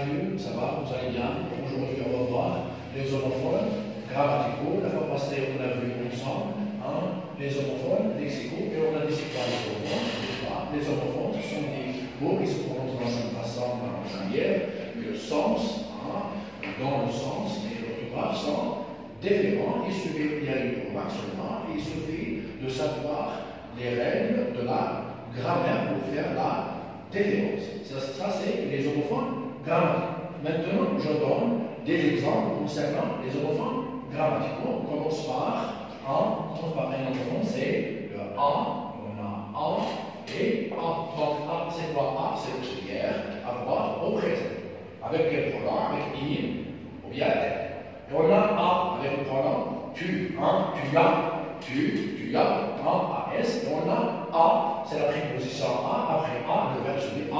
Salut, ça va, vous allez bien? Aujourd'hui, on va voir les homophones grammaticaux. La fois passée, on a vu ensemble les homophones lexicaux et on a dit c'est quoi les homophones. Les homophones, ce sont des mots qui se prononcent dans une façon singulière, mais le sens, dans le sens et l'orthographe sont différents. Il y a une remarque seulement, il suffit de savoir les règles de la grammaire pour faire la différence. Ça c'est les homophones grammatiques. Maintenant, je donne des exemples concernant les homophones grammaticaux. On commence par un homophone, c'est le A, on a A et A. Donc A, c'est quoi? A, c'est l'auxiliaire, avoir au présent. Avec quel pronom? Avec il ou bien elle. Et on a A avec le pronom tu, tu as, un AS, et on a A, c'est la préposition A, après A, le verbe celui A,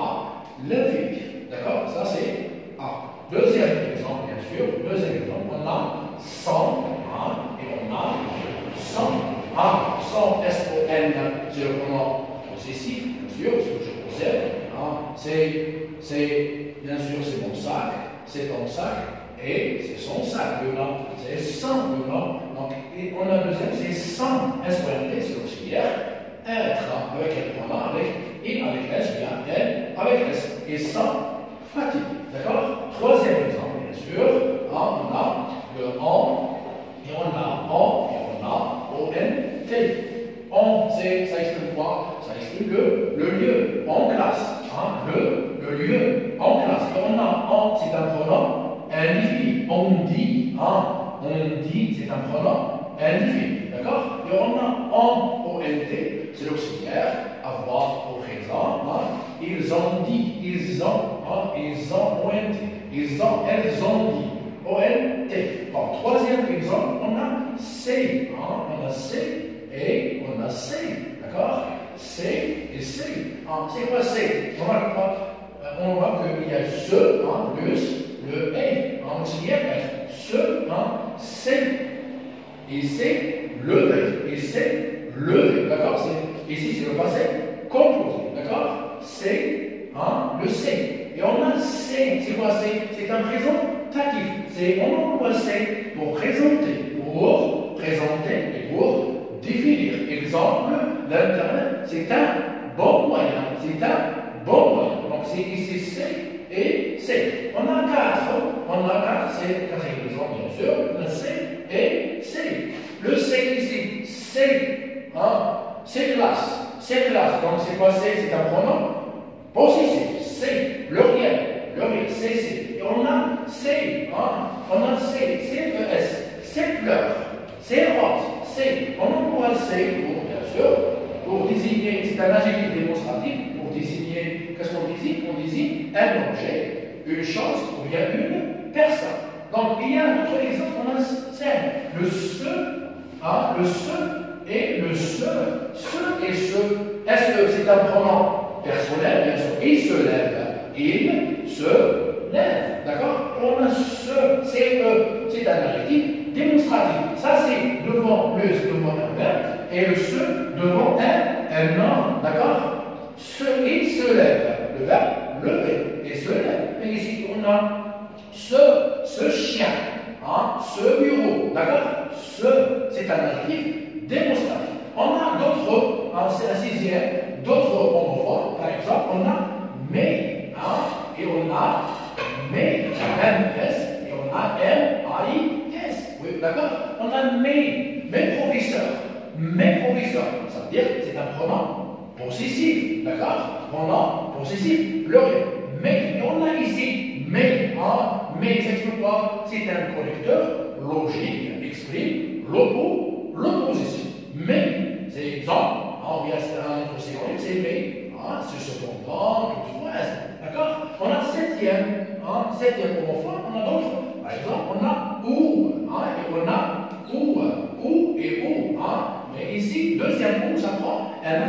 l'infinitif. D'accord? Ça c'est A. Deuxième exemple, bien sûr, on a sans, et on a sans, sans S-O-N, c'est le pronom possessif, bien sûr, ce que je possède. C'est, bien sûr, c'est mon sac, c'est ton sac, et c'est son sac, le nom, c'est sans le nom. Donc, et on a le deuxième, c'est sans S-O-N-T, c'est l'auxiliaire, être avec le pronom, avec et avec S, bien elle, avec S, et sans fatigue. D'accord? Troisième exemple, bien sûr, on a le on, et on a on, et on a O-N-T. On, ça explique quoi? Ça explique le lieu, en classe. Le lieu, en classe. Et on a on, c'est un pronom indéfini. On dit, c'est un pronom indéfini. D'accord? Et on a on, O-N-T, c'est l'auxiliaire, avoir au présent. Ils ont dit, ils ont O-N-T, elles ont dit, O-N-T. Bon, troisième exemple, on a C. On a C et on a C. D'accord? C et C. C'est quoi C? On voit qu'il y a ce plus le et. Auxiliaire, ce, C. Et c'est levé. Et c'est levé. D'accord? Ici, c'est le passé composé. D'accord? C'est le C. Et on a C. C'est quoi C? C'est un présentatif. On emploie C pour présenter. Et pour définir. Exemple, l'Internet, c'est un bon moyen. Donc, c'est ici C et C. On a quatre, c'est quatrième exemple, bien sûr. On a C et C. Le C ici, c'est classe. Donc, c'est quoi C? C'est un pronom possessif. C, le réel, C. Et on a C, C-E-S, c'est fleur, c'est rose, C. On emploie C pour désigner, c'est un adjectif démonstratif, pour désigner, qu'est-ce qu'on désigne? On désigne un objet, une chose ou bien une personne. Donc, il y a un autre exemple, on a c'est le ce et le ce et ce. Est-ce que c'est un pronom personnel? Bien sûr, il se lève, d'accord? On a ce, c'est un adjectif démonstratif. Ça, c'est devant un verbe, et le ce devant un nom, d'accord? Il se lève, le verbe lever, et se lève. Et ici, on a ce chien, ce bureau, d'accord? C'est un adjectif démonstratif. On a d'autres, c'est la sixième, d'autres homophones. Par exemple, on a mais, et on a mais, M-S, et on a M-A-I-S. Oui, d'accord? On a mes professeurs. Ça veut dire que c'est un pronom possessif, d'accord? Pronom possessif, pluriel. Mais, et on a ici mais, mais, ça explique quoi? C'est un connecteur logique, exprime l'opposition. Mais, c'est exemple, on vient à un autre synonyme, c'est mais, c'est cependant, toutefois, d'accord? On a septième homophone, on a d'autres. Par exemple, on a ou, et on a ou et ou, mais ici, deuxième ou, ça prend un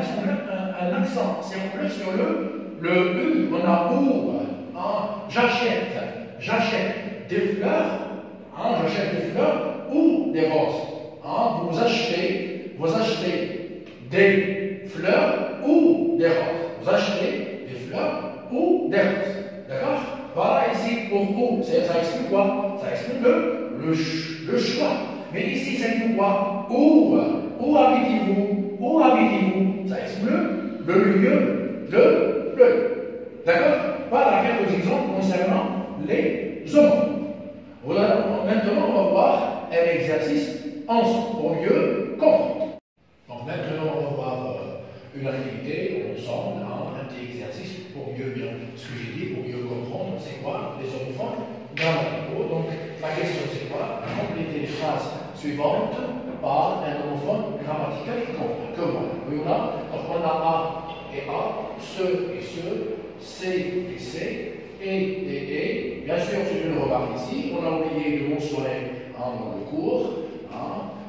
accent circulaire sur le U. On a ou, j'achète des fleurs, ou des roses. Vous achetez des fleurs ou des roses. Vous achetez des fleurs ou des roses. D'accord? Voilà ici ici pour où? Ça explique quoi? Ça explique le choix. Mais ici, ça dit quoi? Où? Où habitez-vous? Où habitez-vous? Ça explique le lieu de l'œil. D'accord? Voilà quelques exemples concernant les homophones. Voilà, maintenant, on va voir un exercice ensemble pour mieux comprendre. Donc maintenant, on va voir une activité ensemble, un petit exercice pour mieux bien ce que j'ai dit, pour mieux comprendre c'est quoi les homophones grammaticaux. Donc la question c'est quoi? Compléter les phrases suivantes par un homophone grammatical que voilà. Donc on a A et A, ce et ce, C et C, et. Bien sûr, c'est une remarque ici. On a oublié de mentionner dans le cours.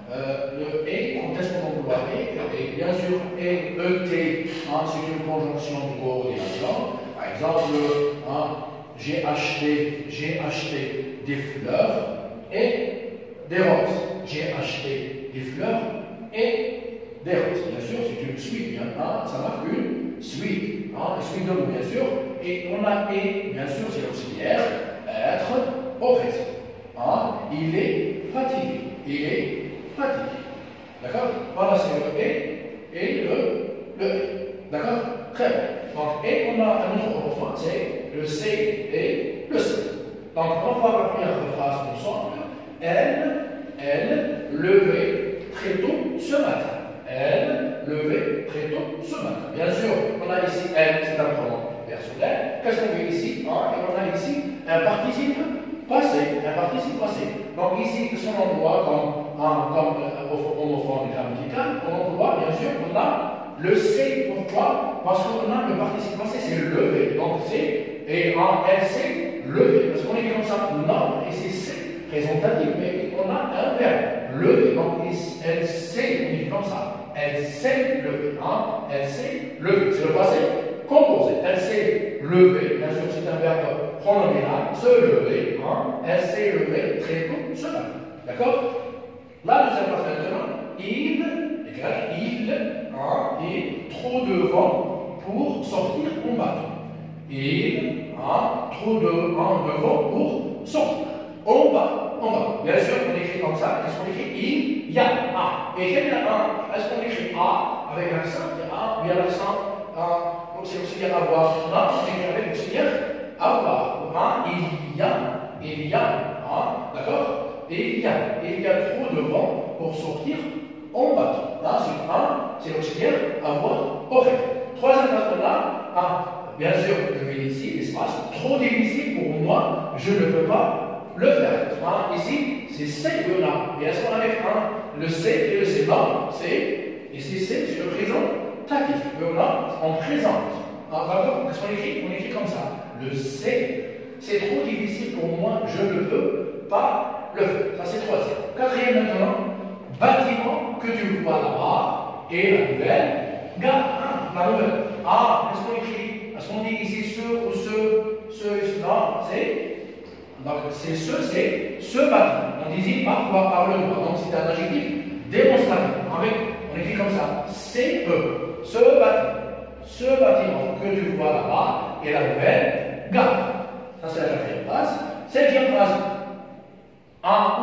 Le et, quand est-ce qu'on emploie et? Bien sûr, et, ET, c'est une conjonction de coordination. Par exemple, j'ai acheté des fleurs et des roses. J'ai acheté des fleurs et des roses. Bien sûr, c'est une suite. Ça marque une suite. Une suite de mots, bien sûr. Et on a et, bien sûr, c'est l'auxiliaire, être au présent. Il est fatigué. Il est fatigué. D'accord? Voilà, c'est le et le et. D'accord? Très bien. Donc, et on a un autre homophone, c'est le C et le C. Donc, on va voir la première phrase ensemble. Elle levait très tôt ce matin. Elle levait très tôt ce matin. Bien sûr, on a ici elle, c'est un pronom personnel. Qu'est-ce qu'on fait ici? Et on a ici un participe passé. Un participe passé. Donc ici, si on emploie comme homophone grammatical, on emploie, bien sûr, on a le C. Pourquoi? Parce qu'on a le participe passé, c'est levé. Donc c'est, et elle s'est levé. Parce qu'on est comme ça, non, et c'est C. Présentatif, mais on a un verbe, lever. Donc elle s'est, on dit comme ça. Elle s'est levée. Elle s'est levée. C'est le passé composé. Elle s'est levée. Bien sûr, c'est un verbe pronominal. Se lever. Elle s'est levée très tôt ce matin. D'accord? La deuxième phrase maintenant. Il est trop de vent pour sortir en bateau. Il a trop de vent pour sortir. En bas. Bien sûr, on écrit comme ça. Qu'est-ce qu'on écrit? Il y a A. Et quel est est-ce qu'on écrit A avec l'accent? Il y a l'accent. C'est l'auxiliaire avoir. Non, on écrit avec l'auxiliaire avoir. Il y a. D'accord? Il y a trop de vent pour sortir en bateau. C'est l'auxiliaire avoir aurait. Troisième phrase là. Bien sûr, je vais ici, l'espace. Trop difficile pour moi, je ne peux pas le faire. Ici, c'est C que là. Et est-ce qu'on a avec le C et le C? Non, c'est. Ici, c'est le présentatif. Là, on présente. Qu'est-ce qu'on écrit? On écrit comme ça. Le C, c'est trop difficile pour moi, je ne peux pas le faire. Ça, c'est troisième. Quatrième maintenant, bâtiment que tu vois là-bas et la nouvelle gare. La nouvelle. Qu'est-ce qu'on écrit? Est-ce qu'on dit ici ce ou ce? Non, c'est. Donc, c'est ce bâtiment. On désigne par le doigt. Donc, c'est un adjectif démonstratif. On écrit comme ça. C'est ce bâtiment que tu vois là-bas est la nouvelle gare. Ça, c'est la quatrième phrase. Septième phrase.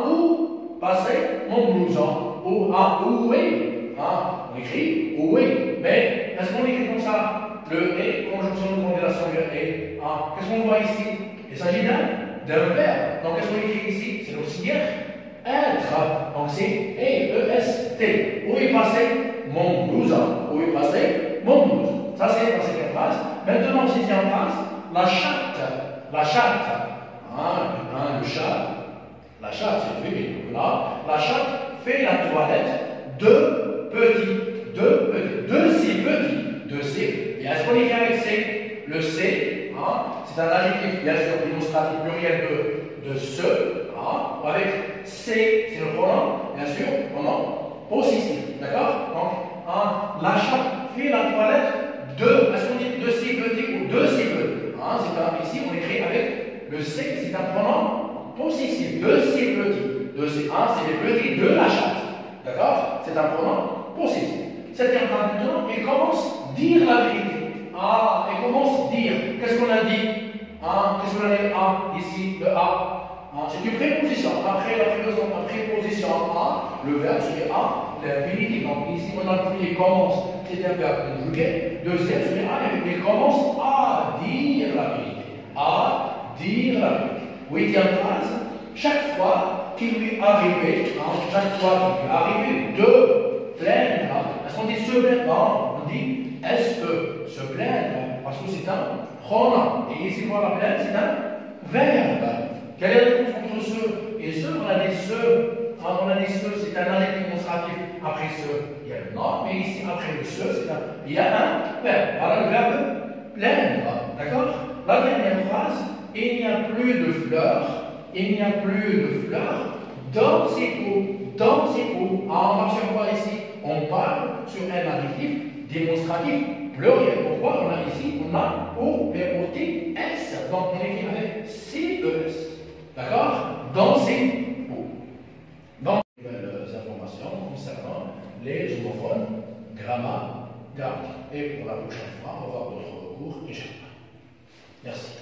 Où passer mon blouson? Où est? On écrit où est. Mais, est-ce qu'on écrit comme ça? Le est, conjonction de condamnation de est. Qu'est-ce qu'on voit ici? Il s'agit d'un verbe. Donc, qu'est-ce qu'on écrit ici? C'est l'auxiliaire être. Donc, c'est E-S-T. Où est passé mon blouson? Où est passé mon blouson? Ça, c'est la cinquième phrase. Maintenant, sixième phrase, la chatte. La chatte. Le chat. La chatte, c'est le féminin. Là, la chatte fait la toilette de si petits. Et est-ce qu'on écrit avec C? Le C, c'est un adjectif, bien sûr, démonstratif pluriel de ce, avec C, c'est le pronom, bien sûr, pronom possessif. D'accord? Donc, la chatte fait la toilette de, est-ce qu'on dit de si petits ou de si petits? Ici, on écrit avec le C, c'est un pronom possessif, de si petits. C'est les petits de la chatte. D'accord? C'est un pronom possessif. Septième phrase maintenant, il commence à dire la vérité. Il commence à dire. Qu'est-ce qu'on a dit? Qu'est-ce qu'on a dit A ici, le A. C'est une préposition. Après la préposition A, le verbe serait A, l'infinitif. Donc ici, on a le premier commence, c'est un verbe conjugué. Deuxième serait A, il commence à dire la vérité. À dire la vérité. Huitième phrase, chaque fois qu'il lui arrivait, chaque fois qu'il lui arrivait de plaindre, est-ce qu'on dit se plaindre? On dit est-ce que se plaindre, parce que c'est un pronom. Et ici, pour la plainte, c'est un verbe. Quelle est la réponse entre ce et ce? On a dit ce, c'est un arrêt démonstratif. Après ce, il y a le nom, mais ici, après le ce, il y a un verbe. Voilà le verbe plaindre. D'accord? La dernière phrase, il n'y a plus de fleurs, il n'y a plus de fleurs dans ces pots. Dans ces pots. On marche sur quoi ici? On parle sur un adjectif démonstratif pluriel. Pourquoi on a ici, on a O-P-O-T-S. Donc on écrit avec C-E-S. D'accord? Dans ces pots. Donc, nouvelles informations concernant les homophones, grammaire, grammaire. Et pour la prochaine fois, on va voir d'autres cours, Inch'Allah. Merci.